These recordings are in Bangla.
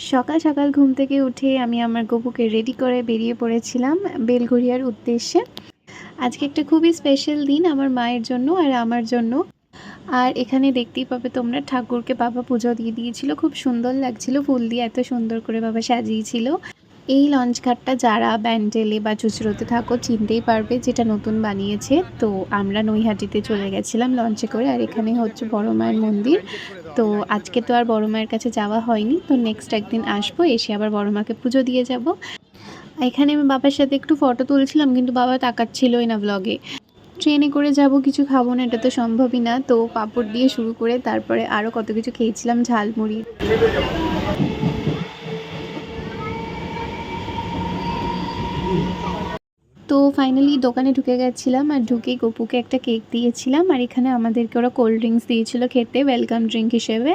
সকাল সকাল ঘুম থেকে উঠে আমি আমার গপুকে রেডি করে বেরিয়ে পড়েছিলাম বেলঘরিয়ার উদ্দেশ্যে। আজকে একটা খুবই স্পেশাল দিন আমার মায়ের জন্য আর আমার জন্য। আর এখানে দেখতেই পাবে তোমরা, ঠাকুরকে বাবা পুজো দিয়ে দিয়েছিল, খুব সুন্দর লাগছিল, ফুল দিয়ে এত সুন্দর করে বাবা সাজিয়েছিল। এই লঞ্চ ঘাটটা যারা ব্যান্ডেলে বা চুচড়োতে থাকো চিনতেই পারবে, যেটা নতুন বানিয়েছে। তো আমরা নৈহাটিতে চলে গেছিলাম লঞ্চে করে, আর এখানে হচ্ছে বড় মায়ের মন্দির। তো আজকে তো আর বড় মায়ের কাছে যাওয়া হয়নি, তো নেক্সট একদিন আসবো, এসে আবার বড় মাকে পুজো দিয়ে যাব। এখানে আমি বাবার সাথে একটু ফটো তুলছিলাম, কিন্তু বাবা তাকাচ্ছিলই না ব্লগে। ট্রেনে করে যাব, কিছু খাবো না, এটা তো সম্ভবই না। তো পাঁপড় দিয়ে শুরু করে তারপরে আরও কত কিছু খেয়েছিলাম, ঝালমুড়ি। তো ফাইনালি দোকানে ঢুকে গেছিলাম, আর ঢুকেই গপুকে একটা কেক দিয়েছিলাম, আর এখানে আমাদেরকে ওরা কোল্ড ড্রিঙ্কস দিয়েছিল খেতে ওয়েলকাম ড্রিঙ্ক হিসেবে।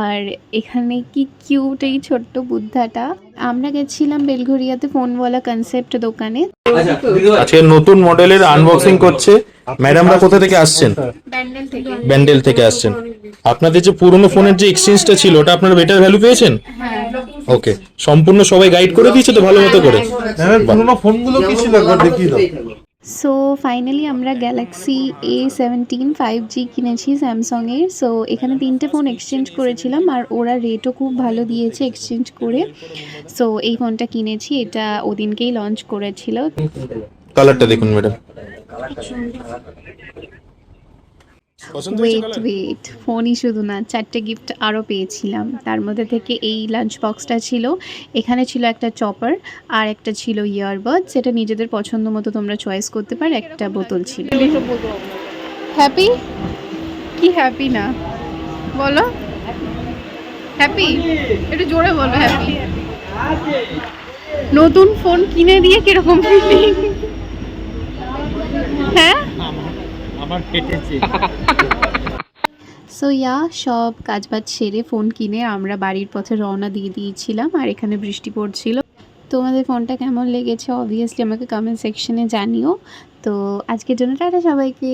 আর এখানে কি কিউট এই ছোট্ট বুদ্ধাটা। আমরা গেছিলাম বেলঘরিয়াতে ফোনওয়ালা কনসেপ্ট দোকানে। আজকে নতুন মডেলের আনবক্সিং করছে ম্যাডামরা। কোথা থেকে আসছেন? ব্যান্ডেল থেকে আসছেন। আপনাদের যে পুরনো ফোনের যে এক্সচেঞ্জটা ছিল, ওটা আপনারা বেটার ভ্যালু পেয়েছেন? ওকে, সম্পূর্ণ সবাই গাইড করে দিয়েছে তো ভালো মতো করে? পুরনো ফোনগুলো কি ছিল একবার দেখিয়ে দাও। সো ফাইনালি আমরা গ্যালাক্সি A17 5G কিনেছি স্যামসংয়ের। সো এখানে 3টে ফোন এক্সচেঞ্জ করেছিলাম, আর ওরা রেটও খুব ভালো দিয়েছে এক্সচেঞ্জ করে। সো এই ফোনটা কিনেছি, এটা ওদিনকেই লঞ্চ করেছিল। কালারটা দেখুন ম্যাডাম। ওয়েট, ফোনই শুধু না, 4টে গিফট আরও পেয়েছিলাম। তার মধ্যে থেকে এই লাঞ্চ বক্সটা ছিল, এখানে ছিল একটা চপার, আর একটা ছিল ইয়ারবাড, যেটা নিজেদের পছন্দ মতো তোমরা চয়েস করতে পারো। একটা বোতল ছিল। হ্যাপি কি হ্যাপি না বলো? হ্যাপি একটু জোরে বলো। হ্যাপি নতুন ফোন কিনে দিয়ে কিরকম ফিলিং? হ্যাঁ, আমার কেটেছে। সো সব কাজবাজ সেরে ফোন কিনে আমরা বাড়ির পথে রওনা দিয়ে দিয়েছিলাম, আর এখানে বৃষ্টি পড়ছিল। তোমাদের ফোনটা কেমন লেগেছে অবভিয়াসলি আমাকে কমেন্ট সেকশনে জানিও। তো আজকের জন্য টাটা সবাইকে।